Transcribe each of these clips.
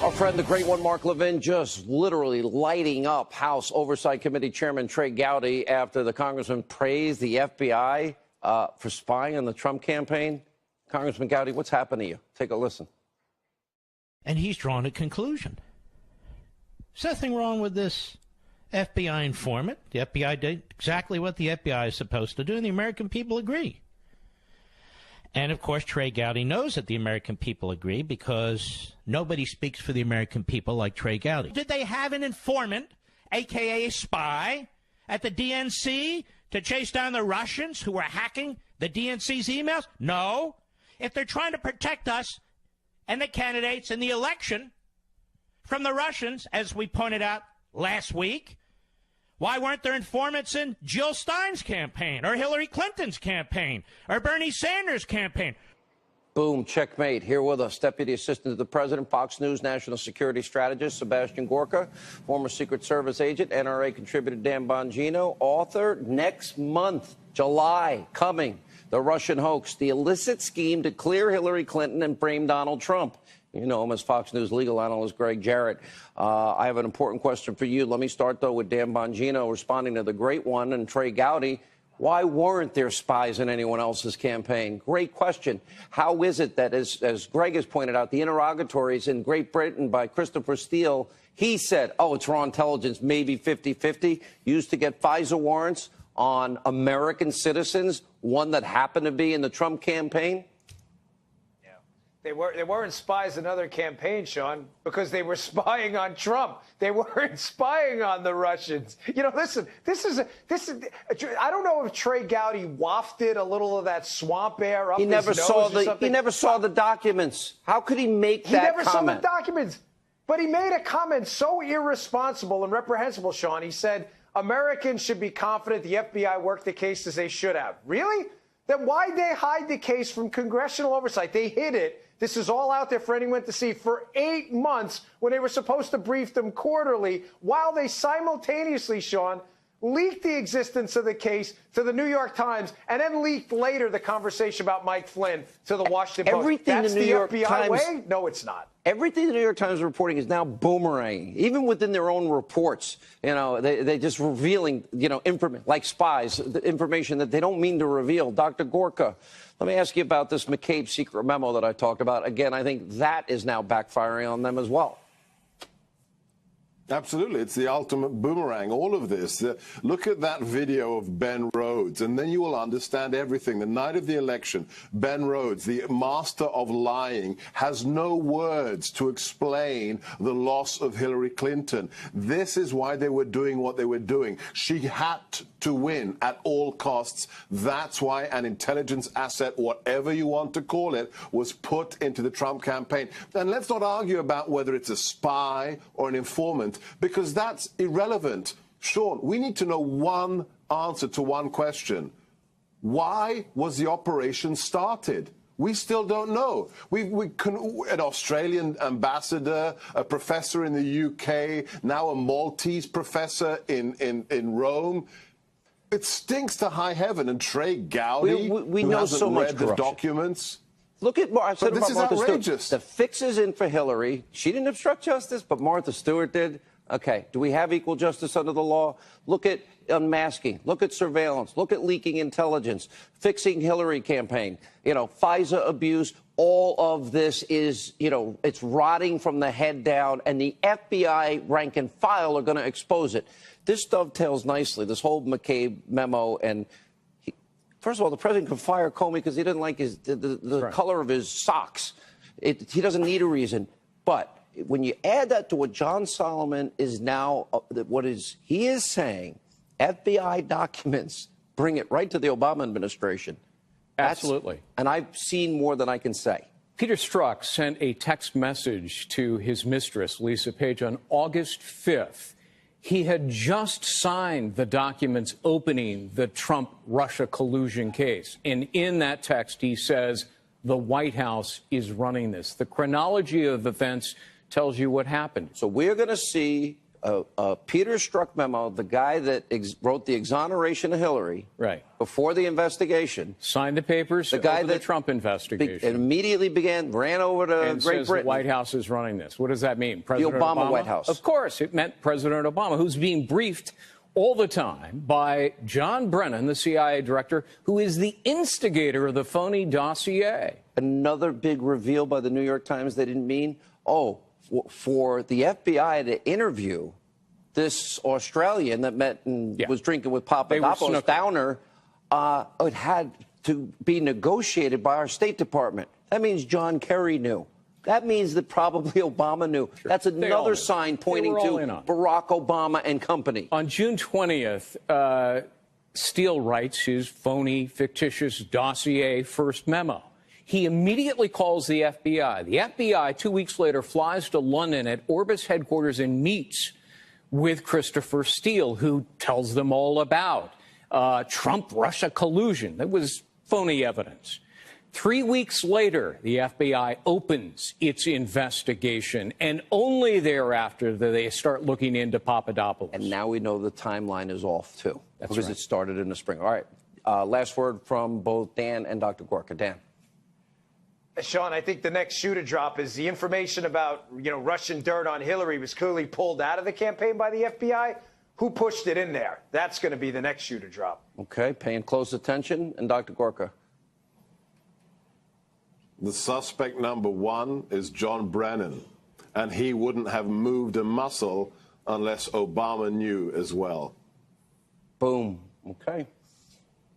Our friend, the great one, Mark Levin, just literally lighting up House Oversight Committee Chairman Trey Gowdy after the congressman praised the FBI for spying on the Trump campaign. Congressman Gowdy, what's happened to you? Take a listen. And he's drawn a conclusion. There's nothing wrong with this FBI informant. The FBI did exactly what the FBI is supposed to do, and the American people agree. And, of course, Trey Gowdy knows that the American people agree because nobody speaks for the American people like Trey Gowdy. Did they have an informant, a.k.a. a spy, at the DNC to chase down the Russians who were hacking the DNC's emails? No. If they're trying to protect us and the candidates in the election from the Russians, as we pointed out last week, why weren't there informants in Jill Stein's campaign or Hillary Clinton's campaign or Bernie Sanders' campaign? Boom, checkmate. Here with us, Deputy Assistant to the President, Fox News National Security Strategist Sebastian Gorka, former Secret Service agent, NRA contributor Dan Bongino, author, next month, July, coming, The Russian Hoax, the illicit scheme to clear Hillary Clinton and frame Donald Trump. You know him as Fox News legal analyst Greg Jarrett. I have an important question for you. Let me start, though, with Dan Bongino responding to the great one and Trey Gowdy. Why weren't there spies in anyone else's campaign? Great question. How is it that, as Greg has pointed out, the interrogatories in Great Britain by Christopher Steele, he said, oh, it's raw intelligence, maybe 50-50, used to get FISA warrants on American citizens, one that happened to be in the Trump campaign? They weren't spies in other campaigns, Sean, because they were spying on Trump. They weren't spying on the Russians. You know, listen, I don't know if Trey Gowdy wafted a little of that swamp air up his nose or something. He never saw the documents. How could he make that comment? He never saw the documents. But he made a comment so irresponsible and reprehensible, Sean. He said Americans should be confident the FBI worked the case as they should have. Really? Then why'd they hide the case from congressional oversight? They hid it. This is all out there for anyone to see for 8 months when they were supposed to brief them quarterly, while they simultaneously, Sean, leaked the existence of the case to the New York Times and then leaked later the conversation about Mike Flynn to the Washington Post. Everything That's the New York FBI Times way? No, it's not. Everything the New York Times is reporting is now boomeranging, even within their own reports. You know, they just revealing, you know, like spies, the information that they don't mean to reveal. Dr. Gorka, let me ask you about this McCabe secret memo that I talked about. Again, I think that is now backfiring on them as well. Absolutely. It's the ultimate boomerang, all of this. Look at that video of Ben Rhodes, and then you will understand everything. The night of the election, Ben Rhodes, the master of lying, has no words to explain the loss of Hillary Clinton. This is why they were doing what they were doing. She had to win at all costs. That's why an intelligence asset, whatever you want to call it, was put into the Trump campaign. And let's not argue about whether it's a spy or an informant, because that's irrelevant. Sean, we need to know one answer to one question. Why was the operation started? We still don't know. An Australian ambassador, a professor in the UK, now a Maltese professor in Rome. It stinks to high heaven. And Trey Gowdy, we who know hasn't so much read the documents. Look at I said this about is Martha outrageous. Stewart. The fix is in for Hillary. She didn't obstruct justice, but Martha Stewart did. Okay, do we have equal justice under the law? Look at unmasking. Look at surveillance. Look at leaking intelligence. Fixing Hillary campaign. You know, FISA abuse. All of this is, you know, it's rotting from the head down, and the FBI rank and file are going to expose it. This dovetails nicely, this whole McCabe memo. And first of all, the president could fire Comey because he didn't like the right. color of his socks. He doesn't need a reason. But when you add that to what John Solomon is now, he is saying, FBI documents, bring it right to the Obama administration. Absolutely. And I've seen more than I can say. Peter Strzok sent a text message to his mistress, Lisa Page, on August 5th. He had just signed the documents opening the Trump-Russia collusion case. And in that text, he says, the White House is running this. The chronology of events tells you what happened. So we're going to see Peter Strzok memo, the guy that wrote the exoneration of Hillary, right before the investigation, signed the papers. The guy over that the Trump investigation, immediately ran over to and Great says Britain. The White House is running this. What does that mean? President the Obama White House. Of course, it meant President Obama, who's being briefed all the time by John Brennan, the CIA director, who is the instigator of the phony dossier. Another big reveal by the New York Times. They didn't mean, for the FBI to interview this Australian that met and was drinking with Papadopoulos Downer, it had to be negotiated by our State Department. That means John Kerry knew. That means that probably Obama knew. Sure. That's another sign pointing to Barack Obama and company. On June 20th, Steele writes his phony, fictitious dossier first memo. He immediately calls the FBI. The FBI, 2 weeks later, flies to London at Orbis headquarters and meets with Christopher Steele, who tells them all about Trump-Russia collusion. That was phony evidence. 3 weeks later, the FBI opens its investigation, and only thereafter do they start looking into Papadopoulos. And now we know the timeline is off, too, because right. It started in the spring. All right. Last word from both Dan and Dr. Gorka. Dan. Sean, I think the next shoe to drop is the information about, Russian dirt on Hillary was clearly pulled out of the campaign by the FBI. Who pushed it in there? That's going to be the next shoe to drop. Okay, paying close attention. And Dr. Gorka. The suspect number one is John Brennan, and he wouldn't have moved a muscle unless Obama knew as well. Boom. Okay.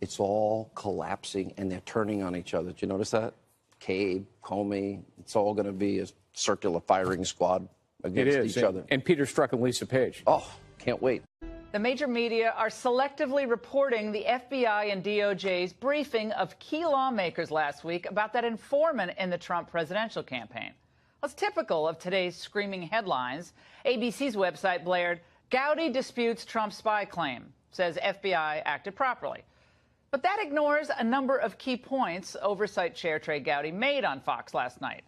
It's all collapsing, and they're turning on each other. Did you notice that? Cabe, Comey, it's all going to be a circular firing squad against each other. And Peter Strzok and Lisa Page. Oh, can't wait. The major media are selectively reporting the FBI and DOJ's briefing of key lawmakers last week about that informant in the Trump presidential campaign. Well, it's typical of today's screaming headlines. ABC's website blared, "Gowdy disputes Trump spy claim, says FBI acted properly." But that ignores a number of key points Oversight Chair Trey Gowdy made on Fox last night.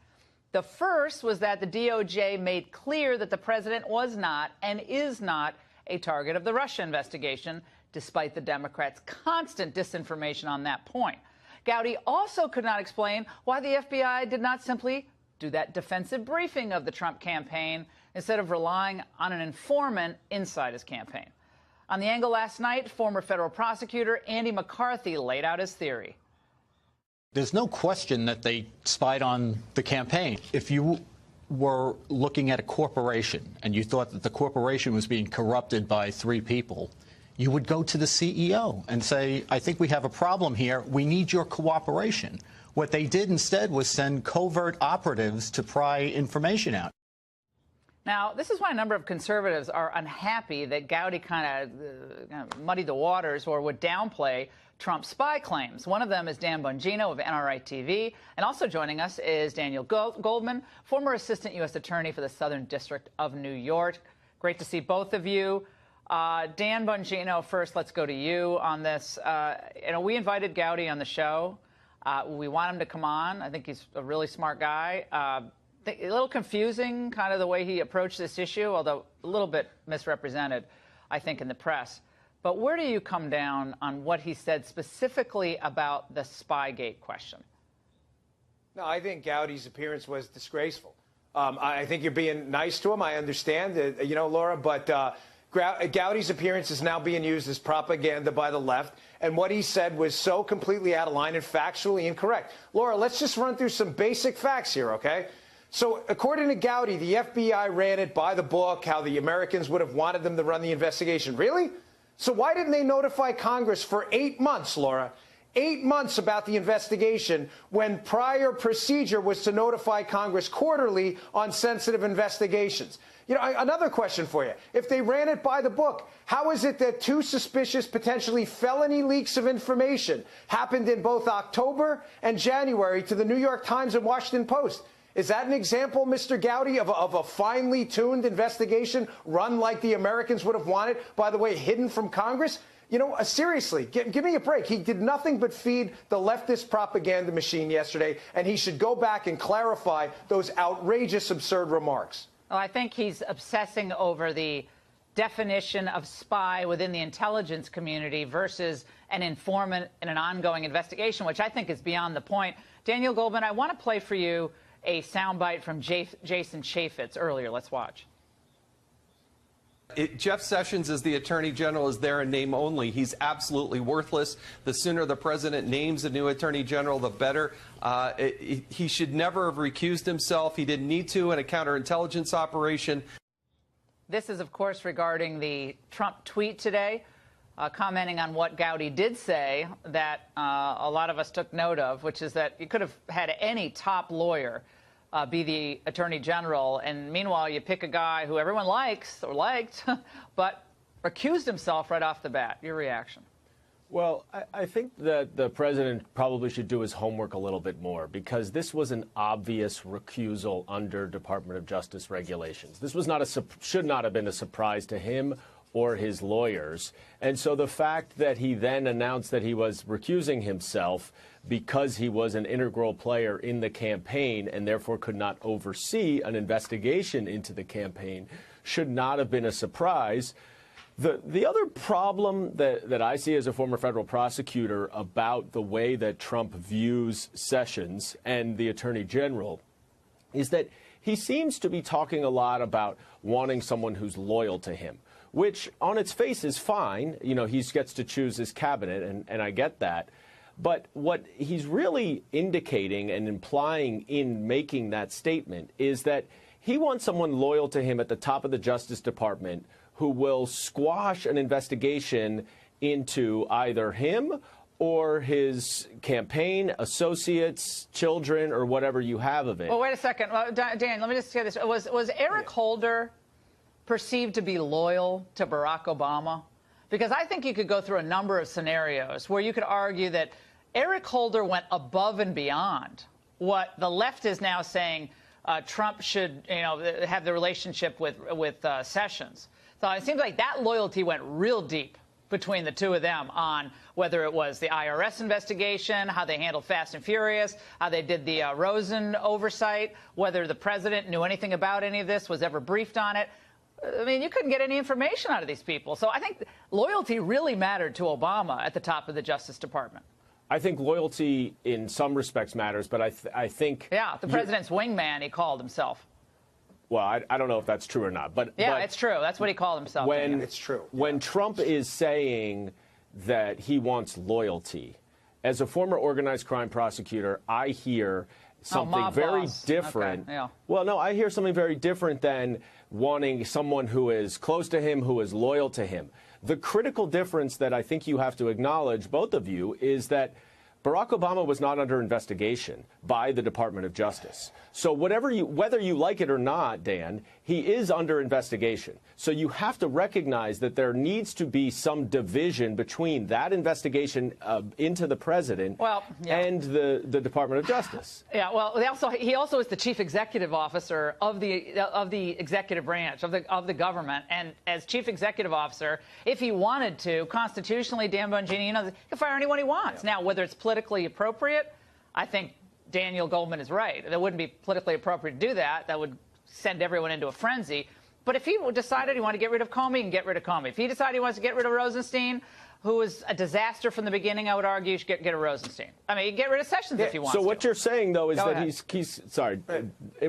The first was that the DOJ made clear that the president was not and is not a target of the Russia investigation, despite the Democrats' constant disinformation on that point. Gowdy also could not explain why the FBI did not simply do that defensive briefing of the Trump campaign instead of relying on an informant inside his campaign. On The Angle last night, former federal prosecutor Andy McCarthy laid out his theory. There's no question that they spied on the campaign. If you were looking at a corporation and you thought that the corporation was being corrupted by three people, you would go to the CEO and say, I think we have a problem here. We need your cooperation. What they did instead was send covert operatives to pry information out. Now, this is why a number of conservatives are unhappy that Gowdy kind of muddied the waters or would downplay Trump's spy claims. One of them is Dan Bongino of NRI TV. And also joining us is Daniel Goldman, former assistant U.S. attorney for the Southern District of New York. Great to see both of you. Dan Bongino, first, let's go to you on this. We invited Gowdy on the show. We want him to come on. I think he's a really smart guy. A little confusing, kind of the way he approached this issue, although a little bit misrepresented, I think, in the press. But where do you come down on what he said specifically about the Spygate question? No, I think Gowdy's appearance was disgraceful. I think you're being nice to him. I understand, Laura, but Gowdy's appearance is now being used as propaganda by the left. And what he said was so completely out of line and factually incorrect. Laura, let's just run through some basic facts here, okay? So according to Gowdy, the FBI ran it by the book, how the Americans would have wanted them to run the investigation. Really? So why didn't they notify Congress for 8 months, Laura? 8 months about the investigation when prior procedure was to notify Congress quarterly on sensitive investigations. Another question for you. If they ran it by the book, how is it that 2 suspicious, potentially felony leaks of information happened in both October and January to the New York Times and Washington Post? Is that an example, Mr. Gowdy, of a finely tuned investigation run like the Americans would have wanted, by the way, hidden from Congress? Seriously, give me a break. He did nothing but feed the leftist propaganda machine yesterday, and he should go back and clarify those outrageous, absurd remarks. Well, I think he's obsessing over the definition of spy within the intelligence community versus an informant in an ongoing investigation, which I think is beyond the point. Daniel Goldman, I want to play for you a soundbite from Jason Chaffetz earlier. Let's watch. Jeff Sessions as the Attorney General is there in name only. He's absolutely worthless. The sooner the president names a new Attorney General, the better. He should never have recused himself. He didn't need to in a counterintelligence operation. This is, of course, regarding the Trump tweet today, commenting on what Gowdy did say that a lot of us took note of, which is that you could have had any top lawyer be the Attorney General, and meanwhile you pick a guy who everyone likes or liked, but recused himself right off the bat. Your reaction? Well, I think that the president probably should do his homework a little bit more, because this was an obvious recusal under Department of Justice regulations. This was not should not have been a surprise to him or his lawyers. And so the fact that he then announced that he was recusing himself because he was an integral player in the campaign and therefore could not oversee an investigation into the campaign should not have been a surprise. The other problem that I see as a former federal prosecutor about the way that Trump views Sessions and the Attorney General is that he seems to be talking a lot about wanting someone who's loyal to him, which on its face is fine. You know, he gets to choose his cabinet, and I get that. But what he's really indicating and implying in making that statement is that he wants someone loyal to him at the top of the Justice Department who will squash an investigation into either him or his campaign, associates, children, or whatever you have of it. Well, wait a second. Well, Dan, let me just say this. Was Eric Holder perceived to be loyal to Barack Obama? Because I think you could go through a number of scenarios where you could argue that Eric Holder went above and beyond what the left is now saying Trump should, have the relationship with Sessions. So it seems like that loyalty went real deep between the two of them on whether it was the IRS investigation, how they handled Fast and Furious, how they did the Rosen oversight, whether the president knew anything about any of this, was ever briefed on it. I mean, you couldn't get any information out of these people. So I think loyalty really mattered to Obama at the top of the Justice Department. I think loyalty in some respects matters, but I think... Yeah, the president's wingman, he called himself. Well, I don't know if that's true or not. But it's true. That's what he called himself. It's true. When Trump is saying that he wants loyalty, as a former organized crime prosecutor, I hear something very different. Okay, yeah. Well, no, I hear something very different than wanting someone who is close to him, who is loyal to him. The critical difference that I think you have to acknowledge, both of you, is that Barack Obama was not under investigation by the Department of Justice. So whether you like it or not, Dan, he is under investigation. So you have to recognize that there needs to be some division between that investigation into the president and the Department of Justice. Yeah, well, he also is the chief executive officer of the executive branch of the government, and as chief executive officer, if he wanted to, constitutionally, Dan Bongini, he can fire anyone he wants. Yeah. Now, whether it's politically appropriate, I think Daniel Goldman is right. That wouldn't be politically appropriate to do that. That would send everyone into a frenzy. But if he decided he wanted to get rid of Comey, he can get rid of Comey. If he decided he wants to get rid of Rosenstein, who was a disaster from the beginning, I would argue you should get rid of Rosenstein. I mean, you can get rid of Sessions if you want to. So what you're saying, though, is that he's sorry.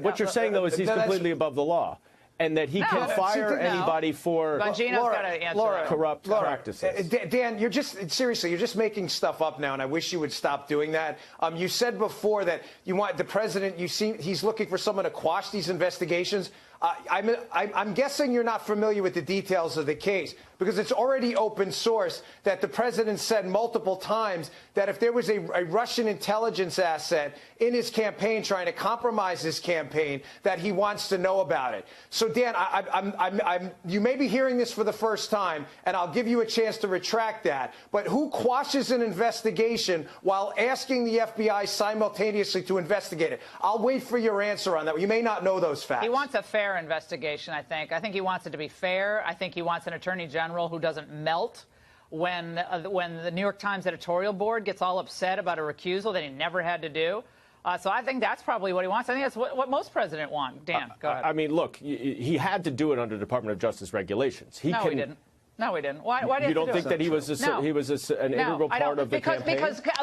What you're saying, though, is he's completely above the law, and that he can fire anybody for corrupt practices. Dan, you're just making stuff up now, and I wish you would stop doing that. You said before that you want the president. He's looking for someone to quash these investigations. I'm guessing you're not familiar with the details of the case, because it's already open source that the president said multiple times that if there was a Russian intelligence asset in his campaign trying to compromise his campaign, that he wants to know about it. So, Dan, you may be hearing this for the first time, and I'll give you a chance to retract that. But who quashes an investigation while asking the FBI simultaneously to investigate it? I'll wait for your answer on that. You may not know those facts. He wants a fair investigation, I think. I think he wants it to be fair. I think he wants an attorney general who doesn't melt when the New York Times editorial board gets all upset about a recusal that he never had to do. So I think that's probably what he wants. I think that's what most presidents want. Dan, go ahead. I mean, look, he had to do it under Department of Justice regulations. He didn't. No, he didn't. Why did you don't think that he was an integral part of the campaign?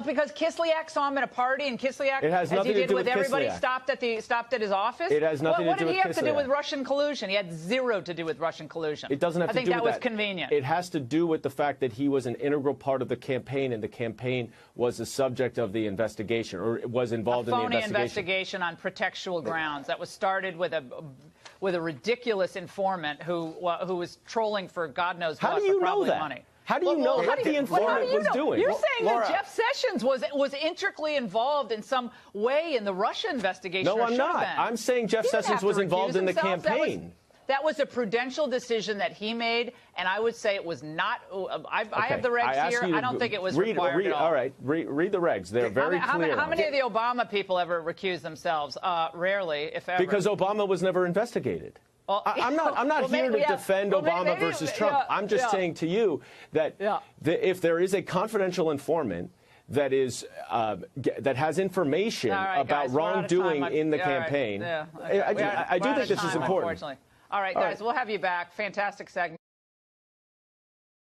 Because Kislyak saw him at a party, and Kislyak, as he did with everybody, stopped at his office. It has nothing to do with Kislyak. What did he have to do with Russian collusion? He had zero to do with Russian collusion. It doesn't have to do with that. I think that was convenient. It has to do with the fact that he was an integral part of the campaign, and the campaign was the subject of the investigation, or was involved in the investigation. A phony investigation on pretextual grounds that was started with a ridiculous informant who was trolling for God knows what, for probably money. How do you know what the informant was doing? You're saying that Jeff Sessions was intricately involved in some way in the Russia investigation. No, I'm not. I'm saying Jeff Sessions was involved in the campaign. That was a prudential decision that he made, and I would say it was not. I have the regs here. I don't think it was required at all. All right, read the regs. They're very clear. How many of the Obama people ever recused themselves? Rarely, if ever. Because Obama was never investigated. Well, I'm not here to defend Obama versus Trump. I'm just saying to you that if there is a confidential informant that is that has information about wrongdoing in the campaign, I do think this is important. All right, guys, we'll have you back. Fantastic segment.